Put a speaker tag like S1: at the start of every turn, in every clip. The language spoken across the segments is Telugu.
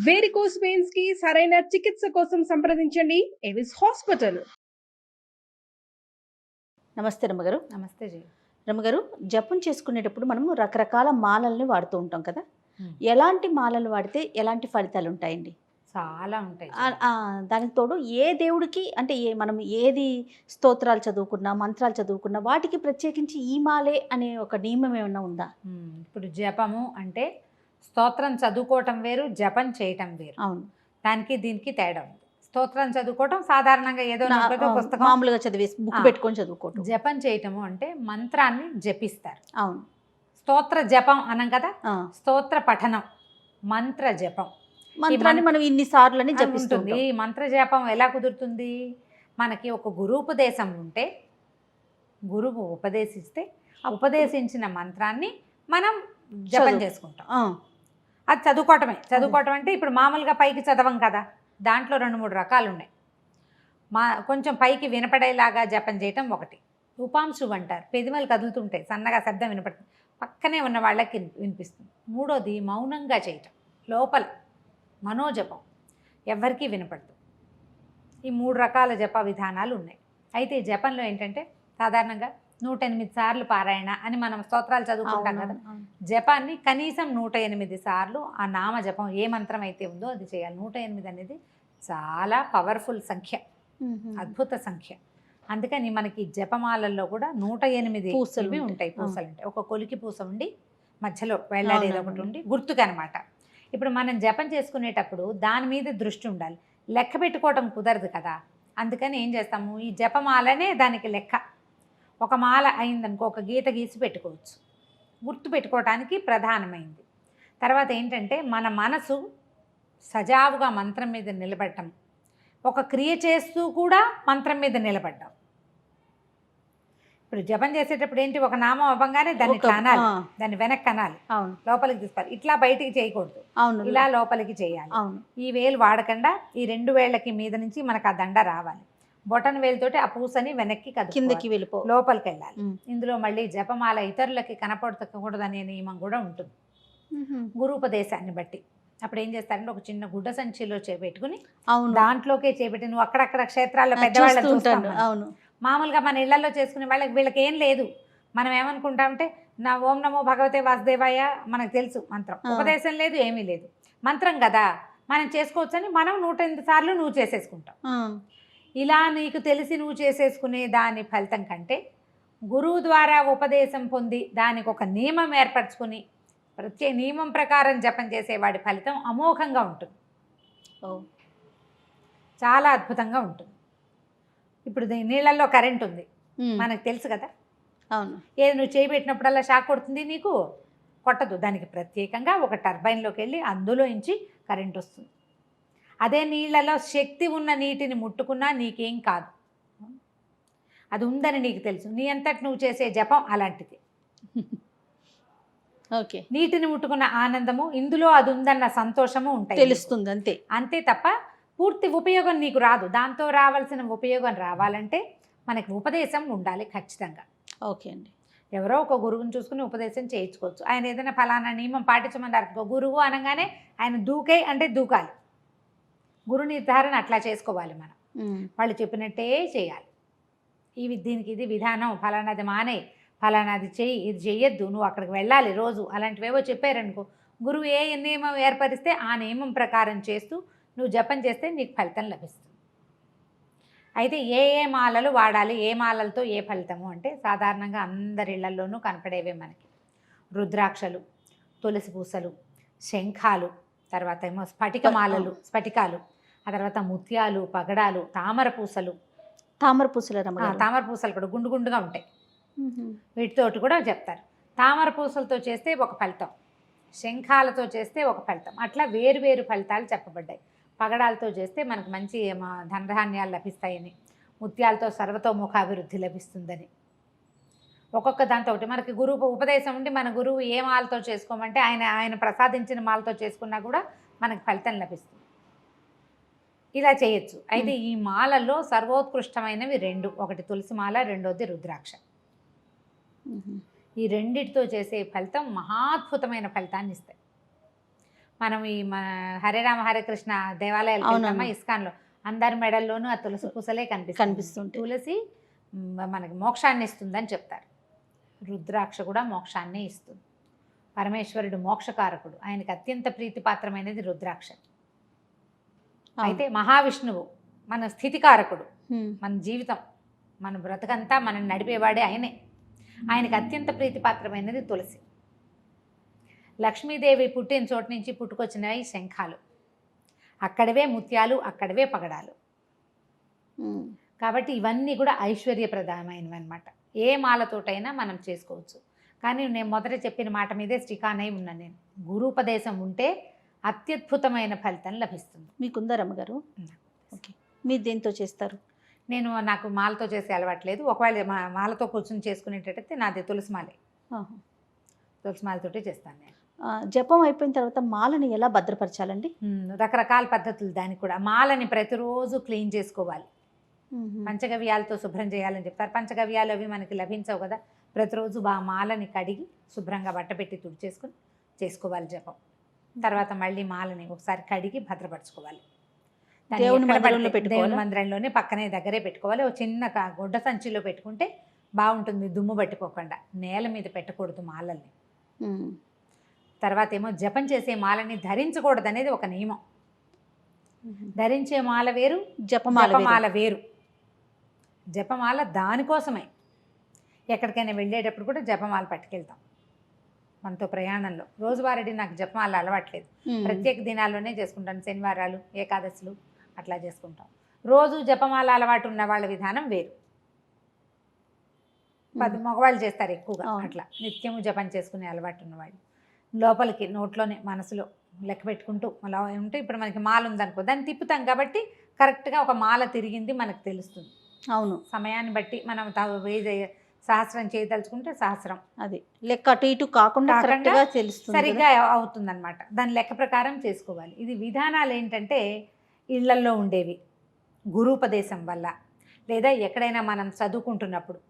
S1: వేరికోస్ వెయిన్స్ కి సరైన చికిత్స కోసం సంప్రదించండి ఎవిస్ హాస్పిటల్.
S2: నమస్తే రమ్మగారు.
S3: నమస్తే జీ.
S2: రమ్మగారు, జపం చేసుకునేటప్పుడు మనము రకరకాల మాలల్ని వాడుతూ ఉంటాం కదా. ఎలాంటి మాలలు వాడితే ఎలాంటి ఫలితాలు ఉంటాయండి?
S3: చాలా ఉంటాయి.
S2: దానికి తోడు ఏ దేవుడికి అంటే మనం ఏది స్తోత్రాలు చదువుకున్నా మంత్రాలు చదువుకున్నా వాటికి ప్రత్యేకించి ఈ మాలే అనే ఒక నియమం ఏమైనా ఉందా?
S3: ఇప్పుడు జపము అంటే స్తోత్రం చదువుకోవటం వేరు, జపం చేయటం వేరు.
S2: అవును,
S3: దానికి దీనికి తేడా ఉంది. స్తోత్రం చదువుకోవటం సాధారణంగా ఏదో పుస్తకం
S2: మామూలుగా చదివేసి బుక్ పెట్టుకొని చదువుకోవటం.
S3: జపం చేయటము అంటే మంత్రాన్ని జపిస్తారు.
S2: అవును,
S3: స్తోత్ర జపం అనం కదా, స్తోత్ర పఠనం, మంత్ర జపం.
S2: మంత్రాన్ని మనం ఇన్ని సార్లు అని జపిస్తుంది.
S3: ఈ మంత్ర జపం ఎలా కుదురుతుంది? మనకి ఒక గురూపదేశం ఉంటే, గురువు ఉపదేశిస్తే ఉపదేశించిన మంత్రాన్ని మనం జపం చేసుకుంటాం. అది చదువుకోవటమే. చదువుకోవటం అంటే ఇప్పుడు మామూలుగా పైకి చదవం కదా, దాంట్లో 2-3 రకాలు ఉన్నాయి. కొంచెం పైకి వినపడేలాగా జపం చేయటం ఒకటి. ఉపాంశు అంటారు, పెదిమలు కదులుతుంటాయి, సన్నగా శబ్దం వినపడుతుంది, పక్కనే ఉన్న వాళ్ళకి వినిపిస్తుంది. మూడోది మౌనంగా చేయటం, లోపల మనోజపం, ఎవరికీ వినపడదు. ఈ 3 రకాల జప విధానాలు ఉన్నాయి. అయితే జపంలో ఏంటంటే సాధారణంగా 108 సార్లు పారాయణ అని మనం స్తోత్రాలు చదువుకుంటాం కదా, జపాన్ని కనీసం 108 సార్లు ఆ నామ జపం ఏ మంత్రం అయితే ఉందో అది చేయాలి. 108 అనేది చాలా పవర్ఫుల్ సంఖ్య, అద్భుత సంఖ్య. అందుకని మనకి జపమాలల్లో కూడా 108 పూసలు ఉంటాయి. పూసలు అంటే ఒక కొలికి పూస ఉండి మధ్యలో వెళ్ళాడేది ఒకటి ఉండి గుర్తుకు అనమాట. ఇప్పుడు మనం జపం చేసుకునేటప్పుడు దాని మీద దృష్టి ఉండాలి. లెక్క పెట్టుకోవటం కుదరదు కదా, అందుకని ఏం చేస్తాము, ఈ జపమాలనే దానికి లెక్క. ఒక మాల అయిందనుకో, ఒక గీత గీసి పెట్టుకోవచ్చు, గుర్తు పెట్టుకోవటానికి ప్రధానమైంది. తర్వాత ఏంటంటే మన మనసు సజావుగా మంత్రం మీద నిలబడటం, ఒక క్రియ చేస్తూ కూడా మంత్రం మీద నిలబడ్డాం. ఇప్పుడు జపం చేసేటప్పుడు ఏంటి, ఒక నామం అవ్వగానే దాన్ని అనాలి, దాన్ని వెనక్కి అనాలి, లోపలికి తీసుకోవాలి. ఇట్లా బయటికి చేయకూడదు, ఇలా లోపలికి చేయాలి. ఈ వేలు వాడకుండా ఈ 2 వేళ్ళకి మీద నుంచి మనకు ఆ దండ రావాలి. బొటన్ వేలుతోటి ఆ పూసని వెనక్కి కిందకి వెళ్ళిపో, లోపలికి వెళ్ళాలి. ఇందులో మళ్ళీ జపమాల ఇతరులకి కనపడకూడదనే నియమం కూడా ఉంటుంది గురూపదేశాన్ని బట్టి. అప్పుడు ఏం చేస్తారంటే ఒక చిన్న గుడ్డ సంచిలో చేపెట్టుకుని దాంట్లోకే చేపెట్టి, నువ్వు అక్కడక్కడ క్షేత్రాల్లో పెద్దవాళ్ళని చూస్తాను, మామూలుగా మన ఇళ్లలో చేసుకునే వీళ్ళకి ఏం లేదు. మనం ఏమనుకుంటామంటే నా ఓం నమో భగవతే వాసుదేవాయ మనకు తెలుసు మంత్రం, ఉపదేశం లేదు, ఏమీ లేదు, మంత్రం కదా మనం చేసుకోవచ్చని మనం 108 సార్లు నువ్వు చేసేసుకుంటాం. ఇలా నీకు తెలిసి నువ్వు చేసేసుకునే దాని ఫలితం కంటే గురువు ద్వారా ఉపదేశం పొంది దానికి ఒక నియమం ఏర్పరచుకుని ప్రత్యేక నియమం ప్రకారం జపం చేసేవాడి ఫలితం అమోఘంగా ఉంటుంది, చాలా అద్భుతంగా ఉంటుంది. ఇప్పుడు నీళ్ళల్లో కరెంట్ ఉంది, మనకు తెలుసు కదా.
S2: అవును,
S3: ఏది నువ్వు చేయబెట్టినప్పుడల్లా షాక్ కొడుతుంది, నీకు కొట్టదు. దానికి ప్రత్యేకంగా ఒక టర్బైన్లోకి వెళ్ళి అందులో నుంచి కరెంట్ వస్తుంది. అదే నీళ్ళలో శక్తి ఉన్న నీటిని ముట్టుకున్నా నీకేం కాదు, అది ఉందని నీకు తెలుసు. నీ అంతటి నువ్వు చేసే జపం అలాంటిది.
S2: ఓకే,
S3: నీటిని ముట్టుకున్న ఆనందము, ఇందులో అది ఉందన్న సంతోషము ఉంటాయి,
S2: తెలుస్తుంది, అంతే.
S3: అంతే తప్ప పూర్తి ఉపయోగం నీకు రాదు. దాంతో రావాల్సిన ఉపయోగం రావాలంటే మనకి ఉపదేశం ఉండాలి ఖచ్చితంగా.
S2: ఓకే అండి.
S3: ఎవరో ఒక గురువుని చూసుకుని ఉపదేశం చేయించుకోవచ్చు. ఆయన ఏదైనా ఫలానా నియమం పాటించమన్నారు, గురువు అనగానే ఆయన దూకే అంటే దూకాలి. గురు నిర్ధారణ అట్లా చేసుకోవాలి మనం, వాళ్ళు చెప్పినట్టే చేయాలి. దీనికి ఇది విధానం, ఫలానాది మానే, ఫలానాది చెయ్యి, ఇది చెయ్యొద్దు, నువ్వు అక్కడికి వెళ్ళాలి రోజు, అలాంటివేవో చెప్పారనుకో, గురువు ఏ నియమం ఏర్పరిస్తే ఆ నియమం ప్రకారం చేస్తూ నువ్వు జపం చేస్తే నీకు ఫలితం లభిస్తుంది. అయితే ఏ మాలలు వాడాలి, ఏ మాలలతో ఏ ఫలితము అంటే సాధారణంగా అందరి ఇళ్లలోనూ కనపడేవే మనకి. రుద్రాక్షలు, తులసి పూసలు, శంఖాలు, తర్వాత ఏమో స్ఫటికమాలలు, స్ఫటికాలు, ఆ తర్వాత ముత్యాలు, పగడాలు, తామర పూసలు.
S2: తామర పూసలు కూడా గుండు గుండుగా ఉంటాయి, వీటితోటి కూడా చెప్తారు. తామర పూసలతో చేస్తే ఒక ఫలితం, శంఖాలతో చేస్తే ఒక ఫలితం, అట్లా వేరు ఫలితాలు చెప్పబడ్డాయి. పగడాలతో చేస్తే మనకు మంచి ధనధాన్యాలు లభిస్తాయని, ముత్యాలతో సర్వతోముఖాభివృద్ధి లభిస్తుందని, ఒక్కొక్క దాంతో ఒకటి. మనకి గురువు ఉపదేశం ఉండి మన గురువు ఏ మాలతో చేసుకోమంటే ఆయన ప్రసాదించిన మాలతో చేసుకున్నా కూడా మనకు ఫలితం లభిస్తుంది. ఇలా చేయొచ్చు. అయితే ఈ మాలలో సర్వోత్కృష్టమైనవి 2, ఒకటి తులసి మాల, రెండోది రుద్రాక్ష. ఈ రెండిటితో చేసే ఫలితం మహాద్భుతమైన ఫలితాన్ని ఇస్తాయి. మనం ఈ మన హరే రామ హరే కృష్ణ దేవాలయాలకు వెళ్తామా, ఇస్కాన్లో అందరి మెడల్లోనూ ఆ తులసి పూసలే కనిపిస్తుంది. తులసి మనకి మోక్షాన్ని ఇస్తుందని చెప్తారు. రుద్రాక్ష కూడా మోక్షాన్ని ఇస్తుంది. పరమేశ్వరుడు మోక్షకారకుడు, ఆయనకి అత్యంత ప్రీతిపాత్రమైనది రుద్రాక్ష. అయితే మహావిష్ణువు మన స్థితికారకుడు, మన జీవితం మన బ్రతకంతా మనం నడిపేవాడే ఆయనే. ఆయనకి అత్యంత ప్రీతిపాత్రమైనది తులసి. లక్ష్మీదేవి పుట్టిన చోటు నుంచి పుట్టుకొచ్చినవి శంఖాలు, అక్కడవే ముత్యాలు, అక్కడవే పగడాలు. కాబట్టి ఇవన్నీ కూడా ఐశ్వర్యప్రదమైనవి అనమాట. ఏ మాలతోటైనా మనం చేసుకోవచ్చు. కానీ నేను మొదట చెప్పిన మాట మీదే స్టికానై ఉన్నాను నేను. గురూపదేశం ఉంటే అత్యద్భుతమైన ఫలితం లభిస్తుంది.
S4: మీకుందా రమ్మగారు? ఓకే, మీరు దేంతో చేస్తారు?
S2: నాకు మాలతో చేసే అలవాట్లేదు. ఒకవేళ మాలతో కూర్చొని చేసుకునేటట్టయితే నాది తులసి మాలే. తులసి మాలతోటే చేస్తాను నేను.
S4: జపం అయిపోయిన తర్వాత మాలని ఎలా భద్రపరచాలండి?
S2: రకరకాల పద్ధతులు దానికి కూడా. మాలని ప్రతిరోజు క్లీన్ చేసుకోవాలి. పంచగవ్యాలతో శుభ్రం చేయాలని చెప్తారు. పంచగవ్యాలు అవి మనకి లభించవు కదా. ప్రతిరోజు మాలని కడిగి శుభ్రంగా బట్టపెట్టి తుడిచేసుకుని చేసుకోవాలి జపం. తర్వాత మళ్ళీ మాలని ఒకసారి కడిగి భద్రపరచుకోవాలి. దేవుని మందిరంలోనే పక్కనే దగ్గరే పెట్టుకోవాలి. ఒక చిన్న గుడ్డ సంచిలో పెట్టుకుంటే బాగుంటుంది, దుమ్ము పట్టిపోకుండా. నేల మీద పెట్టకూడదు మాలల్ని. తర్వాత ఏమో జపం చేసే మాలని ధరించకూడదు అనేది ఒక నియమం. ధరించే మాల వేరు, జపమాల వేరు. జపమాల దానికోసమే. ఎక్కడికైనా వెళ్ళేటప్పుడు కూడా జపమాల పట్టుకెళ్తాం మనతో ప్రయాణంలో. రోజువారీ నాకు జపమాల అలవాట్లేదు. ప్రత్యేక దినాల్లోనే చేసుకుంటాను. శనివారాలు, ఏకాదశులు అట్లా చేసుకుంటాం. రోజు జపమాల అలవాటు ఉన్న వాళ్ళ విధానం వేరు. మగవాళ్ళు చేస్తారు ఎక్కువగా అట్లా. నిత్యము జపం చేసుకునే అలవాటు ఉన్నవాళ్ళు లోపలికి నోట్లోనే మనసులో లెక్క పెట్టుకుంటూ అలా ఉంటే, ఇప్పుడు మనకి మాల ఉందనుకో, దాన్ని తిప్పుతాం కాబట్టి కరెక్ట్గా ఒక మాల తిరిగింది మనకు తెలుస్తుంది.
S4: అవును,
S2: సమయాన్ని బట్టి మనం సహస్రం చేయదలుచుకుంటే సహస్రం,
S4: అది లెక్క అటు ఇటు కాకుండా తెలుస్తుంది,
S2: సరిగ్గా అవుతుంది అనమాట. దాని లెక్క ప్రకారం చేసుకోవాలి. ఇది విధానాలు ఏంటంటే ఇళ్లల్లో ఉండేవి, గురూపదేశం వల్ల, లేదా ఎక్కడైనా మనం చదువుకుంటున్నప్పుడు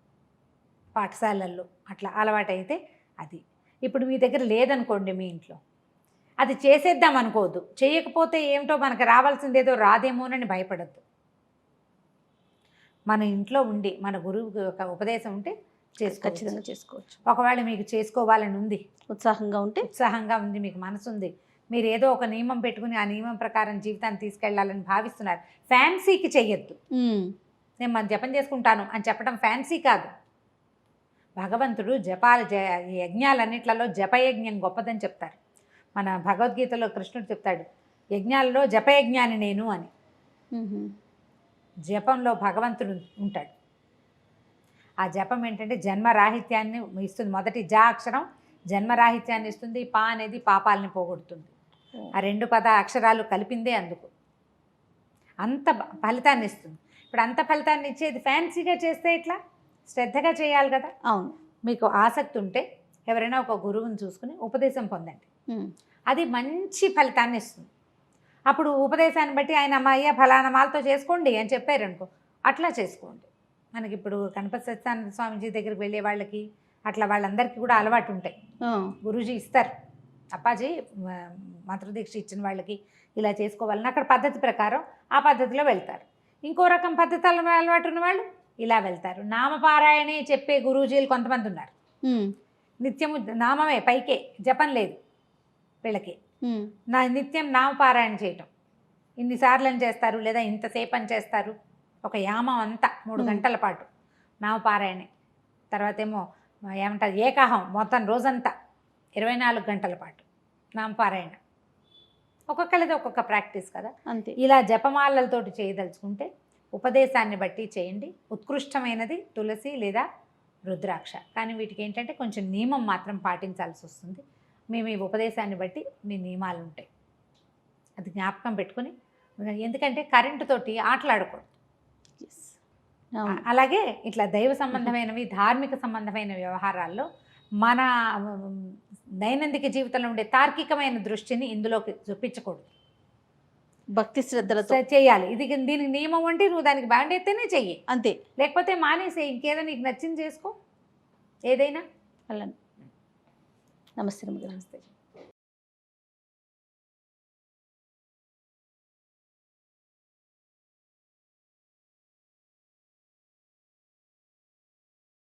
S2: పాఠశాలల్లో అట్లా అలవాటైతే అది. ఇప్పుడు మీ దగ్గర లేదనుకోండి మీ ఇంట్లో, అది చేసేద్దాం అనుకోవద్దు. చేయకపోతే ఏమిటో మనకు రావాల్సిందేదో రాదేమోనని భయపడద్దు. మన ఇంట్లో ఉండి మన గురువు యొక్క ఉపదేశం ఉంటే
S4: ఖచ్చితంగా చేసుకోవచ్చు.
S2: ఒకవేళ మీకు చేసుకోవాలని ఉంది,
S4: ఉత్సాహంగా
S2: ఉంది, మీకు మనసు ఉంది, మీరు ఏదో ఒక నియమం పెట్టుకుని ఆ నియమం ప్రకారం జీవితాన్ని తీసుకెళ్లాలని భావిస్తున్నారు, ఫ్యాన్సీకి చెయ్యొద్దు. నేను మన జపం చేసుకుంటాను అని చెప్పడం ఫ్యాన్సీ కాదు. భగవంతుడు యజ్ఞాలన్నిట్లలో జపయజ్ఞం గొప్పదని చెప్తారు. మన భగవద్గీతలో కృష్ణుడు చెప్తాడు, యజ్ఞాలలో జపయజ్ఞాని నేను అని. జపంలో భగవంతుడు ఉంటాడు. ఆ జపం ఏంటంటే జన్మరాహిత్యాన్ని ఇస్తుంది. మొదటి జా అక్షరం జన్మరాహిత్యాన్ని ఇస్తుంది, పా అనేది పాపాలని పోగొడుతుంది. ఆ రెండు అక్షరాలు కలిపిందే అందుకు అంత ఫలితాన్ని ఇస్తుంది. ఇప్పుడు అంత ఫలితాన్ని ఇచ్చేది ఫ్యాన్సీగా చేస్తే ఇట్లా శ్రద్ధగా చేయాలి కదా.
S4: అవును,
S2: మీకు ఆసక్తి ఉంటే ఎవరైనా ఒక గురువుని చూసుకుని ఉపదేశం పొందండి, అది మంచి ఫలితాన్ని ఇస్తుంది. అప్పుడు ఉపదేశాన్ని బట్టి ఆయన అయ్యా ఫలానా మాలతో చేసుకోండి అని చెప్పారనుకో, అట్లా చేసుకోండి. మనకి ఇప్పుడు గణపతి సత్యానంద స్వామీజీ దగ్గరికి వెళ్ళే వాళ్ళకి అట్లా వాళ్ళందరికీ కూడా అలవాటు ఉంటాయి. గురూజీ ఇస్తారు, అప్పాజీ మంత్రదీక్ష ఇచ్చిన వాళ్ళకి ఇలా చేసుకోవాలని అక్కడ పద్ధతి ప్రకారం ఆ పద్ధతిలో వెళ్తారు. ఇంకో రకం పద్ధతుల అలవాటు ఉన్న వాళ్ళు ఇలా వెళ్తారు. నామపారాయణే చెప్పే గురూజీలు కొంతమంది ఉన్నారు. నిత్యము నామమే, పైకే జపం లేదు వీళ్ళకి. నిత్యం నామపారాయణ చేయటం ఇన్నిసార్లు అని చేస్తారు, లేదా ఇంతసేపు అని చేస్తారు. ఒక యామం అంతా 3 గంటల పాటు నామపారాయణే. తర్వాత ఏమో ఏమంటారు ఏకాహం, మొత్తం రోజంతా 24 గంటల పాటు నామపారాయణ. ఒక్కొక్కరిది ఒక్కొక్క ప్రాక్టీస్ కదా.
S4: అంతే.
S2: ఇలా జపమాలలతోటి చేయదలుచుకుంటే ఉపదేశాన్ని బట్టి చేయండి. ఉత్కృష్టమైనది తులసి లేదా రుద్రాక్ష. కానీ వీటికి ఏంటంటే కొంచెం నియమం మాత్రం పాటించాల్సి వస్తుంది. మీ ఉపదేశాన్ని బట్టి మీ నియమాలు ఉంటాయి, అది జ్ఞాపకం పెట్టుకుని. ఎందుకంటే కరెంటుతోటి ఆటలాడకూడదు. అలాగే ఇట్లా దైవ సంబంధమైనవి, ధార్మిక సంబంధమైన వ్యవహారాల్లో మన దైనందిక జీవితంలో ఉండే తార్కికమైన దృష్టిని ఇందులోకి చూపించకూడదు.
S4: భక్తి శ్రద్ధలతో
S2: చేయాలి. దీనికి నియమం అంటే నువ్వు దానికి బ్యాండ్ అయితేనే చెయ్యి,
S4: అంతే.
S2: లేకపోతే మానేసే, ఇంకేదో నీకు నచ్చింది చేసుకో ఏదైనా.
S4: అలా. నమస్తే.
S2: నమస్తే.